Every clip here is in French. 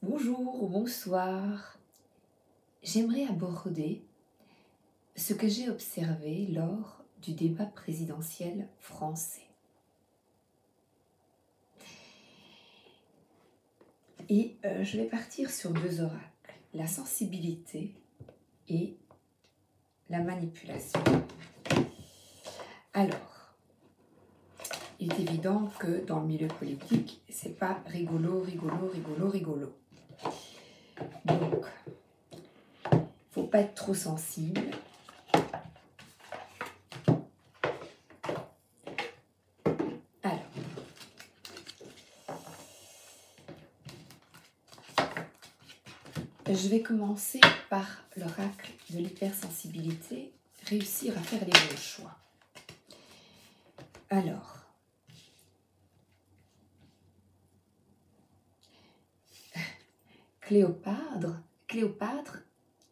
Bonjour ou bonsoir. J'aimerais aborder ce que j'ai observé lors du débat présidentiel français. Et je vais partir sur deux oracles, la sensibilité et la manipulation. Alors, il est évident que dans le milieu politique, c'est pas rigolo. Donc, faut pas être trop sensible. Alors, je vais commencer par l'oracle de l'hypersensibilité, réussir à faire les bons choix. Alors, Cléopâtre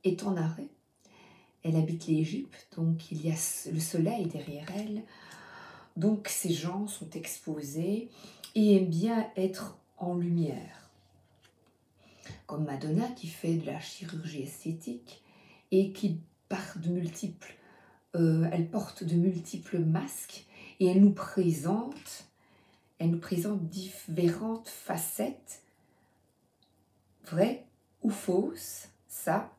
est en arrêt. Elle habite l'Égypte, donc il y a le soleil derrière elle. Donc ces gens sont exposés et aiment bien être en lumière. Comme Madonna qui fait de la chirurgie esthétique et qui elle porte de multiples masques et elle nous présente différentes facettes, vraies ou fausses, ça.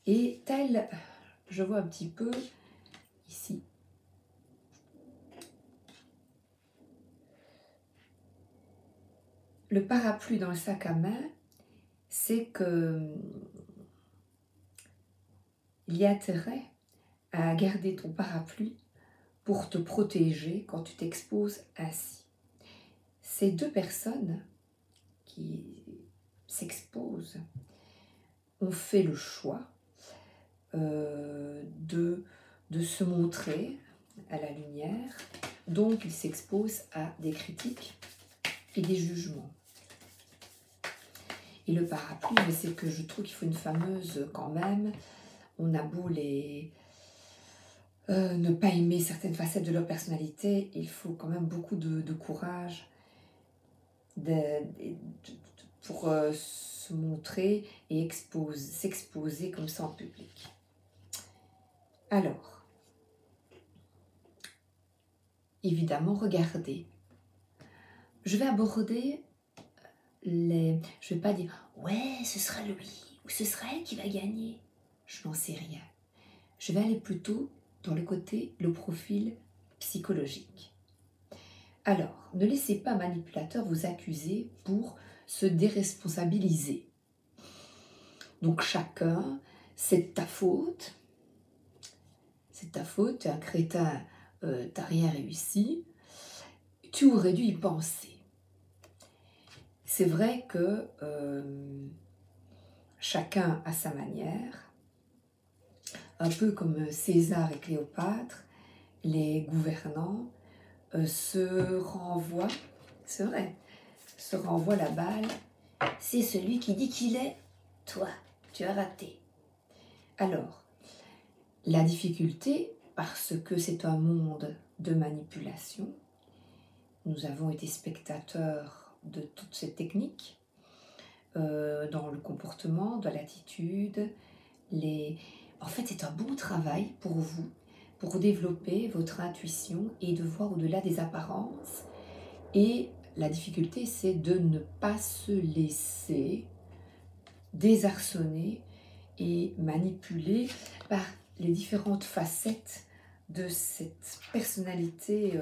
Et telle, je vois un petit peu ici, le parapluie dans le sac à main, c'est que il y a intérêt à garder ton parapluie pour te protéger quand tu t'exposes ainsi. Ces deux personnes qui s'exposent ont fait le choix de se montrer à la lumière, donc ils s'exposent à des critiques et des jugements. Et le parapluie, mais c'est que je trouve qu'il faut une fameuse quand même. On a beau ne pas aimer certaines facettes de leur personnalité, il faut quand même beaucoup de courage pour se montrer et s'exposer comme ça en public. Alors, évidemment, regardez. Je vais aborder je vais pas dire « ouais, ce sera lui ou ce sera elle qui va gagner ». Je n'en sais rien. Je vais aller plutôt dans le profil psychologique. Alors, ne laissez pas un manipulateur vous accuser pour se déresponsabiliser. Donc chacun, c'est ta faute. C'est ta faute, t'es un crétin, t'as rien réussi. Tu aurais dû y penser. C'est vrai que chacun a sa manière, un peu comme César et Cléopâtre, les gouvernants se renvoient, c'est vrai, se renvoient la balle. C'est celui qui dit qu'il est, toi, tu as raté. Alors, la difficulté, parce que c'est un monde de manipulation, nous avons été spectateurs de toutes ces techniques, dans le comportement, dans l'attitude. En fait, c'est un bon travail pour vous, pour développer votre intuition et de voir au-delà des apparences. Et la difficulté, c'est de ne pas se laisser désarçonner et manipuler par les différentes facettes de cette personnalité,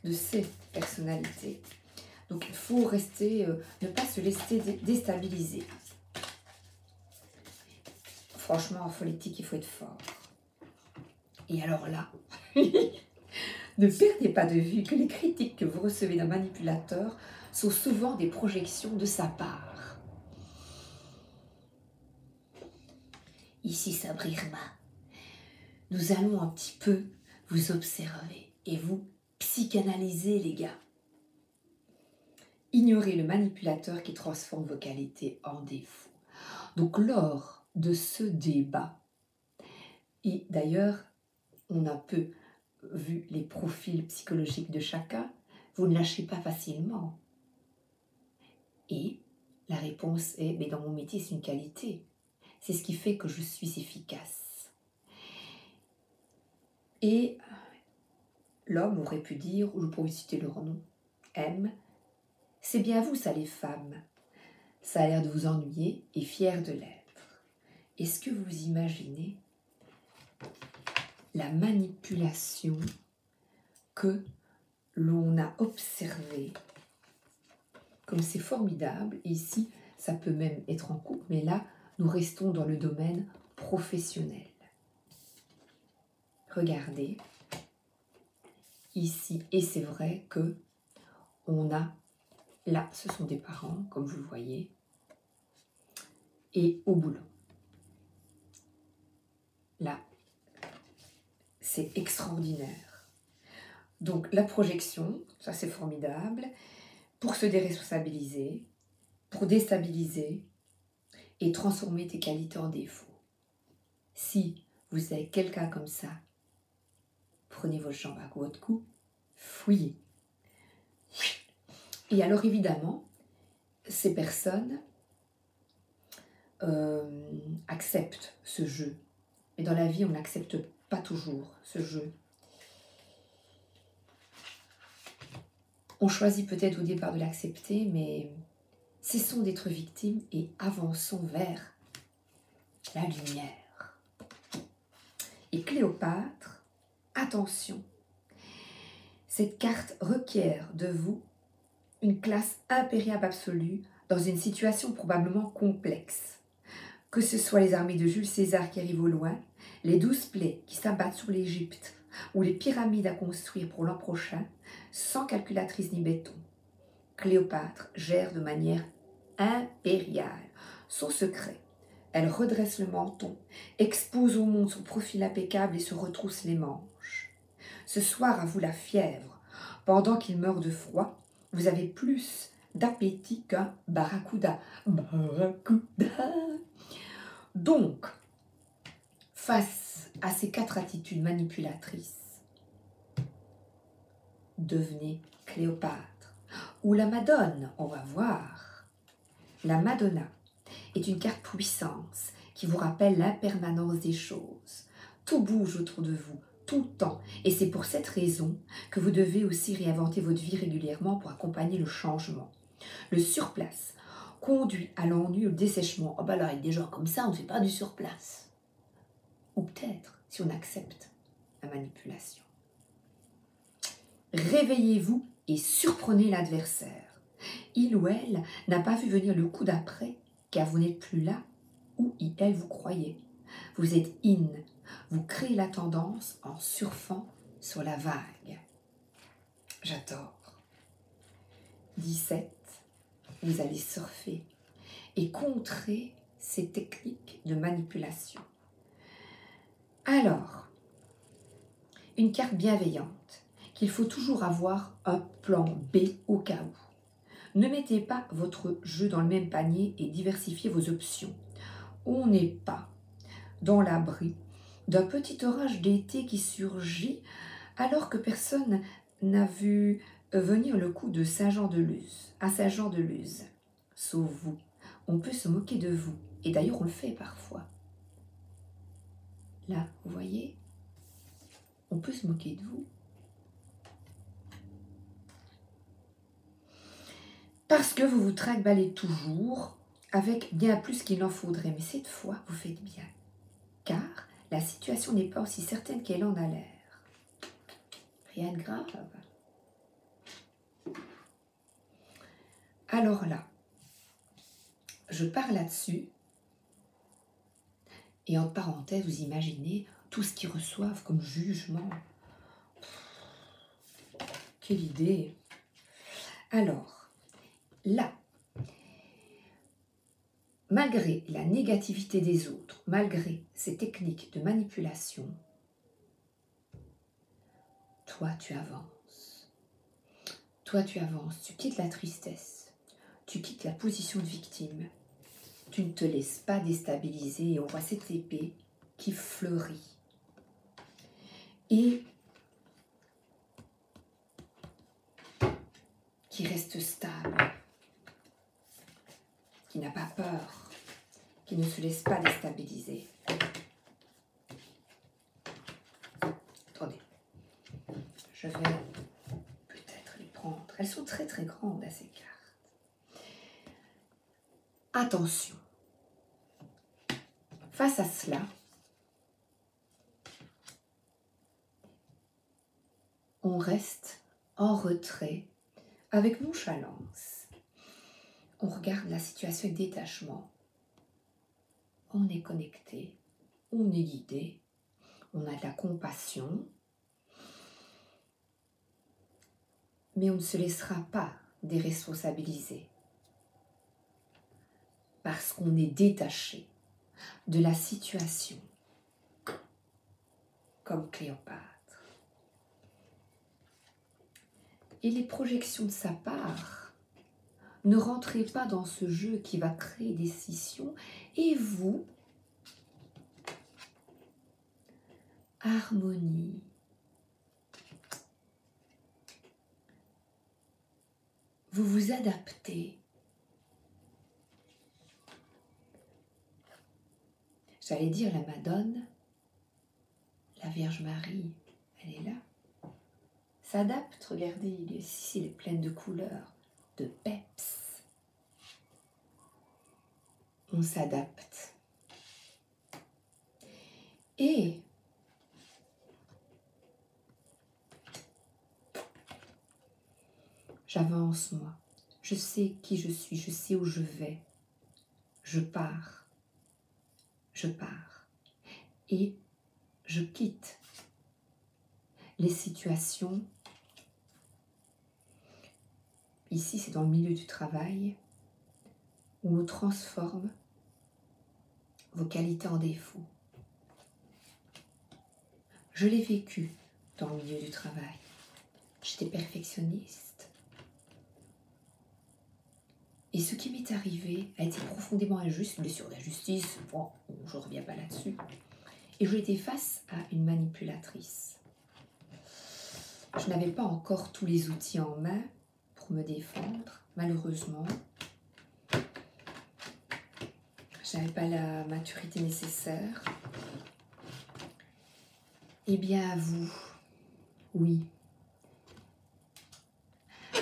de ces personnalités. Donc il faut rester, ne pas se laisser déstabiliser. Franchement, en politique, il faut être fort. Et alors là, ne perdez pas de vue que les critiques que vous recevez d'un manipulateur sont souvent des projections de sa part. Ici, Sabrina, nous allons un petit peu vous observer et vous psychanalyser, les gars. Ignorez le manipulateur qui transforme vos qualités en défauts. Donc, lors de ce débat, et d'ailleurs, on a peu vu les profils psychologiques de chacun, vous ne lâchez pas facilement. Et La réponse est, mais dans mon métier, c'est une qualité. C'est ce qui fait que je suis efficace. Et l'homme aurait pu dire, ou je pourrais citer leur nom, M, c'est bien vous ça les femmes. Ça a l'air de vous ennuyer et fier de l'être. Est-ce que vous imaginez la manipulation que l'on a observée? Comme c'est formidable, et ici, ça peut même être en couple, mais là, nous restons dans le domaine professionnel. Regardez, ici, et c'est vrai que on a, là, ce sont des parents, comme vous le voyez, et au boulot. Là, c'est extraordinaire. Donc, la projection, ça c'est formidable, pour se déresponsabiliser, pour déstabiliser et transformer tes qualités en défauts. Si vous avez quelqu'un comme ça, prenez votre jambe à votre cou, fouillez. Et alors évidemment, ces personnes acceptent ce jeu. Mais dans la vie, on n'accepte pas toujours ce jeu. On choisit peut-être au départ de l'accepter, mais cessons d'être victimes et avançons vers la lumière. Et Cléopâtre, attention, cette carte requiert de vous une classe impériale absolue dans une situation probablement complexe. Que ce soit les armées de Jules César qui arrivent au loin, les 12 plaies qui s'abattent sur l'Égypte ou les pyramides à construire pour l'an prochain, sans calculatrice ni béton, Cléopâtre gère de manière impériale son secret. Elle redresse le menton, expose au monde son profil impeccable et se retrousse les manches. Ce soir, à vous la fièvre. Pendant qu'il meurt de froid, vous avez plus d'appétit qu'un barracuda. Barracuda. Donc, face à ces 4 attitudes manipulatrices, devenez Cléopâtre. Ou la Madone, on va voir. La Madonna est une carte puissance qui vous rappelle l'impermanence des choses. Tout bouge autour de vous, tout le temps. Et c'est pour cette raison que vous devez aussi réinventer votre vie régulièrement pour accompagner le changement. Le surplace conduit à l'ennui, au dessèchement. Oh ben là, avec des gens comme ça, on ne fait pas du surplace. Ou peut-être si on accepte la manipulation. Réveillez-vous et surprenez l'adversaire. Il ou elle n'a pas vu venir le coup d'après, car vous n'êtes plus là où elle vous croyez. Vous êtes in. Vous créez la tendance en surfant sur la vague. J'adore. 17. Vous allez surfer et contrer ces techniques de manipulation. Alors, une carte bienveillante, qu'il faut toujours avoir un plan B au cas où. Ne mettez pas votre jeu dans le même panier et diversifiez vos options. On n'est pas dans l'abri d'un petit orage d'été qui surgit alors que personne n'a vu venir le coup de Saint-Jean-de-Luz, à Saint-Jean-de-Luz. Sauf vous. On peut se moquer de vous. Et d'ailleurs, on le fait parfois. Là, vous voyez, on peut se moquer de vous. Parce que vous vous traque-ballez toujours avec bien plus qu'il en faudrait. Mais cette fois, vous faites bien. Car la situation n'est pas aussi certaine qu'elle en a l'air. Rien de grave. Alors là, je pars là-dessus. Et entre parenthèses, vous imaginez tout ce qu'ils reçoivent comme jugement. Quelle idée! Alors, là, malgré la négativité des autres, malgré ces techniques de manipulation, toi, tu avances. Toi, tu avances. Tu quittes la tristesse. Tu quittes la position de victime. Tu ne te laisses pas déstabiliser et on voit cette épée qui fleurit. Et qui reste stable. qui n'a pas peur, qui ne se laisse pas déstabiliser. Attendez, je vais peut-être les prendre. Elles sont très très grandes à ces cartes. Attention, face à cela, on reste en retrait avec nonchalance. On regarde la situation avec détachement. On est connecté, on est guidé, on a de la compassion, mais on ne se laissera pas déresponsabiliser parce qu'on est détaché de la situation comme Cléopâtre. Et les projections de sa part, ne rentrez pas dans ce jeu qui va créer des scissions et vous, harmonie. Vous vous adaptez. J'allais dire la Madone, la Vierge Marie, elle est là. S'adapte, regardez, ici elle est pleine de couleurs, de peps. On s'adapte. Et j'avance moi, je sais qui je suis, je sais où je vais, je pars et je quitte les situations. Ici, c'est dans le milieu du travail où on transforme vos qualités en défauts. Je l'ai vécu dans le milieu du travail. J'étais perfectionniste. Et ce qui m'est arrivé a été profondément injuste, une blessure d'injustice, bon, je ne reviens pas là-dessus. Et j'étais face à une manipulatrice. Je n'avais pas encore tous les outils en main pour me défendre, malheureusement. Je n'avais pas la maturité nécessaire. Eh bien, à vous, oui.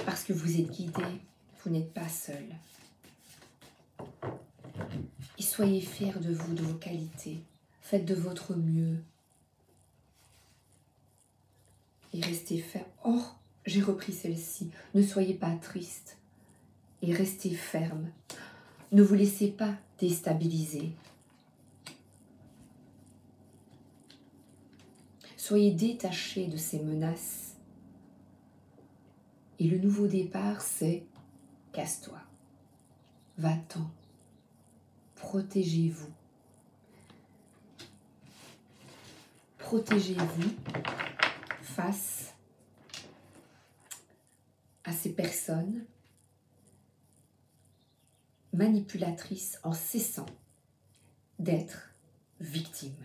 Parce que vous êtes guidé, vous n'êtes pas seul. Et soyez fiers de vous, de vos qualités. Faites de votre mieux. Et restez ferme. Oh, j'ai repris celle-ci. Ne soyez pas triste. Et restez ferme. Ne vous laissez pas déstabiliser. Soyez détachés de ces menaces. Et le nouveau départ, c'est casse-toi. Va-t'en. Protégez-vous. Protégez-vous face à ces personnes manipulatrices en cessant d'être victime.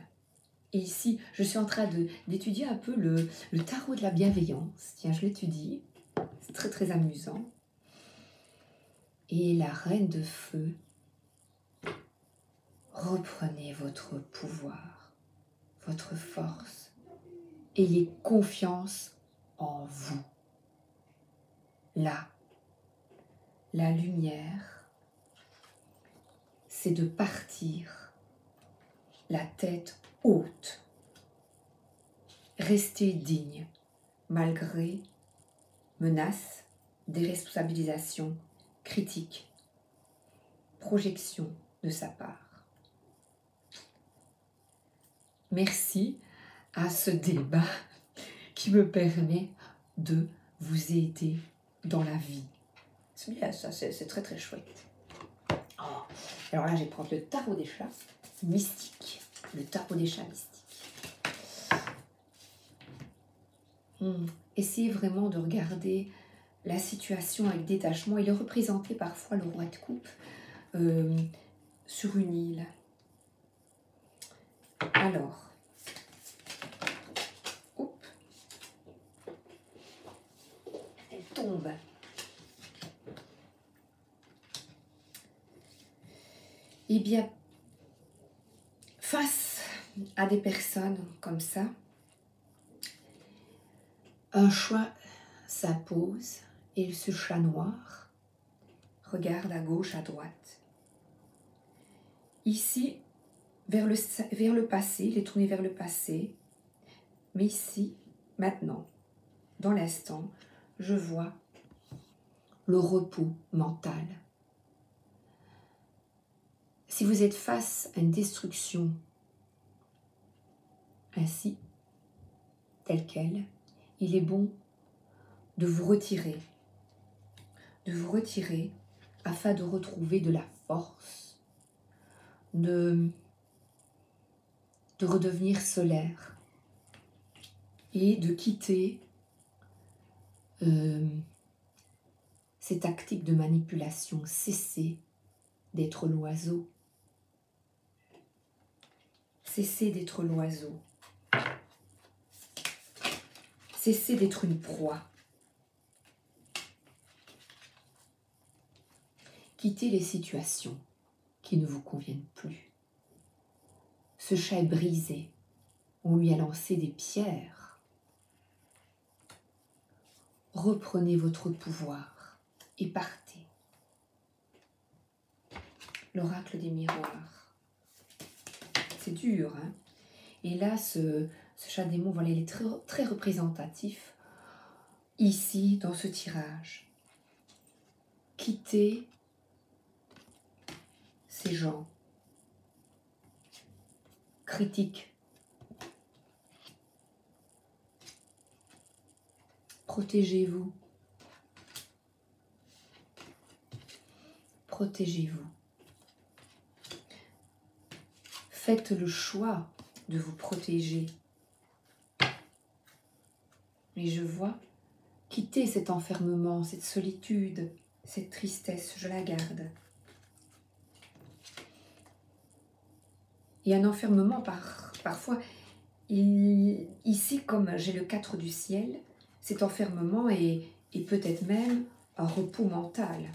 Et ici, je suis en train d'étudier un peu le tarot de la bienveillance. Tiens, je l'étudie. C'est très très amusant. Et la reine de feu, reprenez votre pouvoir, votre force. Ayez confiance en vous. Là, la lumière, c'est de partir la tête haute. Restez digne, malgré menaces, déresponsabilisation, critiques, projection de sa part. Merci à ce débat qui me permet de vous aider dans la vie. C'est bien ça, c'est très très chouette. Oh. Alors là, je vais prendre le tarot des chats mystique. Le tarot des chats mystique. Essayez vraiment de regarder la situation avec détachement. Il est représenté parfois, le roi de coupe, sur une île. Alors, elle tombe. Eh bien, face à des personnes comme ça, un choix s'impose et ce chat noir regarde à gauche, à droite. Ici, vers le passé, il est tourné vers le passé, mais ici, maintenant, dans l'instant, je vois le repos mental. Si vous êtes face à une destruction ainsi, telle qu'elle, il est bon de vous retirer afin de retrouver de la force, de redevenir solaire et de quitter ces tactiques de manipulation. Cessez d'être l'oiseau. Cessez d'être l'oiseau. Cessez d'être une proie. Quittez les situations qui ne vous conviennent plus. Ce chat est brisé. On lui a lancé des pierres. Reprenez votre pouvoir et partez. L'oracle des miroirs. C'est dur, hein? Et là, ce chat démon, voilà, il est très, très représentatif ici, dans ce tirage. Quittez ces gens critiques. Protégez-vous. Protégez-vous. Faites le choix de vous protéger. Et je vois, quittez cet enfermement, cette solitude, cette tristesse, je la garde. Et un enfermement, parfois, ici, comme j'ai le 4 du ciel, cet enfermement est peut-être même un repos mental.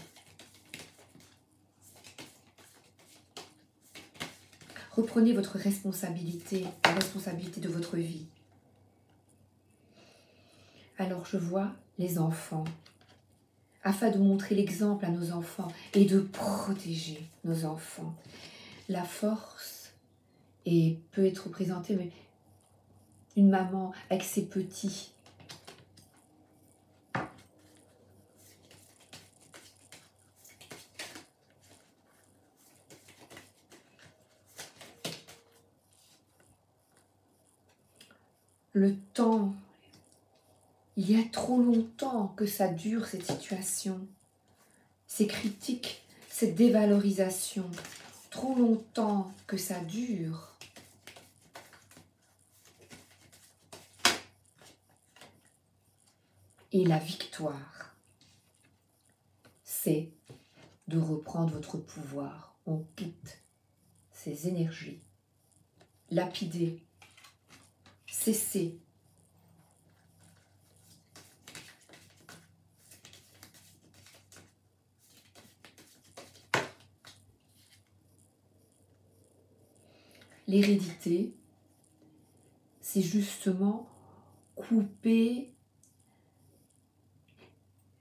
Reprenez votre responsabilité, la responsabilité de votre vie. Alors je vois les enfants, afin de montrer l'exemple à nos enfants et de protéger nos enfants. La force peut être représentée, mais une maman avec ses petits. Le temps, il y a trop longtemps que ça dure cette situation, ces critiques, cette dévalorisation, trop longtemps que ça dure. Et la victoire, c'est de reprendre votre pouvoir. On quitte ces énergies lapidées, cessez. L'hérédité, c'est justement couper.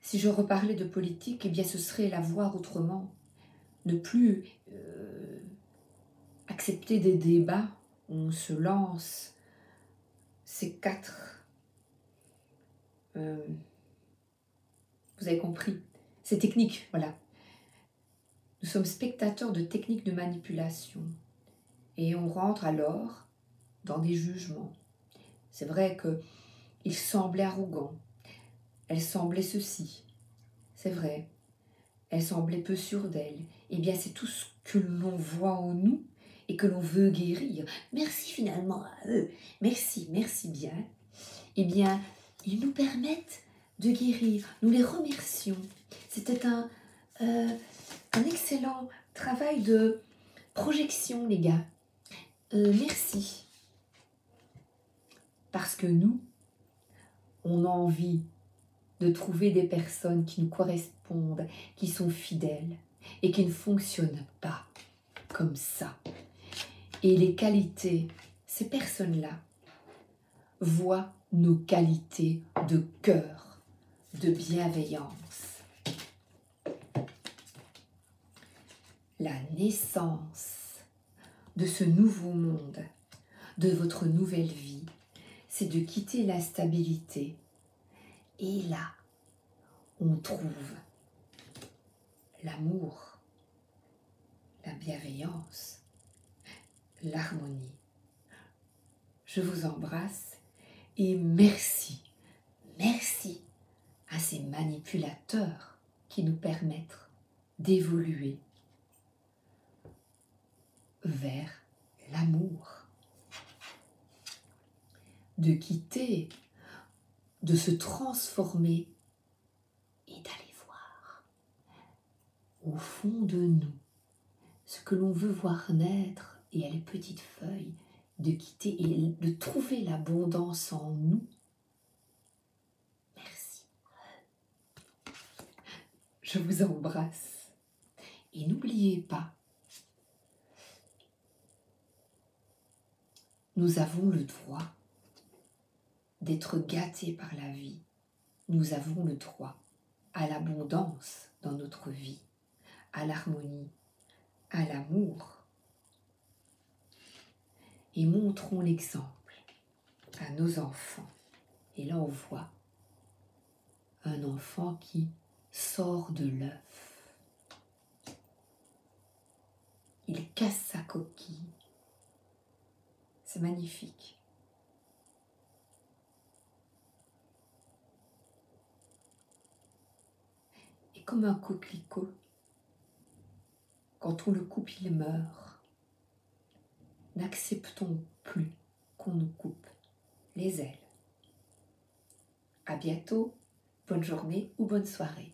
Si je reparlais de politique, eh bien ce serait la voir autrement. Ne plus accepter des débats où on se lance ces 4. Vous avez compris. C'est technique, voilà. Nous sommes spectateurs de techniques de manipulation. Et on rentre alors dans des jugements. C'est vrai qu'il semblait arrogant. Elle semblait ceci. C'est vrai. Elle semblait peu sûre d'elle. Eh bien, c'est tout ce que l'on voit en nous et que l'on veut guérir. Merci finalement à eux. Merci, merci bien. Eh bien, ils nous permettent de guérir. Nous les remercions. C'était un excellent travail de projection, les gars. Merci. Parce que nous, on a envie de trouver des personnes qui nous correspondent, qui sont fidèles et qui ne fonctionnent pas comme ça. Et les qualités, ces personnes-là, voient nos qualités de cœur, de bienveillance. La naissance de ce nouveau monde, de votre nouvelle vie, c'est de quitter la stabilité. Et là, on trouve l'amour, la bienveillance, l'harmonie. Je vous embrasse et merci, merci à ces manipulateurs qui nous permettent d'évoluer vers l'amour, de quitter, de se transformer et d'aller voir au fond de nous ce que l'on veut voir naître et à les petites feuilles, de quitter et de trouver l'abondance en nous. Merci. Je vous embrasse. Et n'oubliez pas, nous avons le droit d'être gâtés par la vie. Nous avons le droit à l'abondance dans notre vie, à l'harmonie, à l'amour. Et montrons l'exemple à nos enfants. Et là, on voit un enfant qui sort de l'œuf. Il casse sa coquille. C'est magnifique. Et comme un coquelicot, quand on le coupe, il meurt. N'acceptons plus qu'on nous coupe les ailes. À bientôt, bonne journée ou bonne soirée.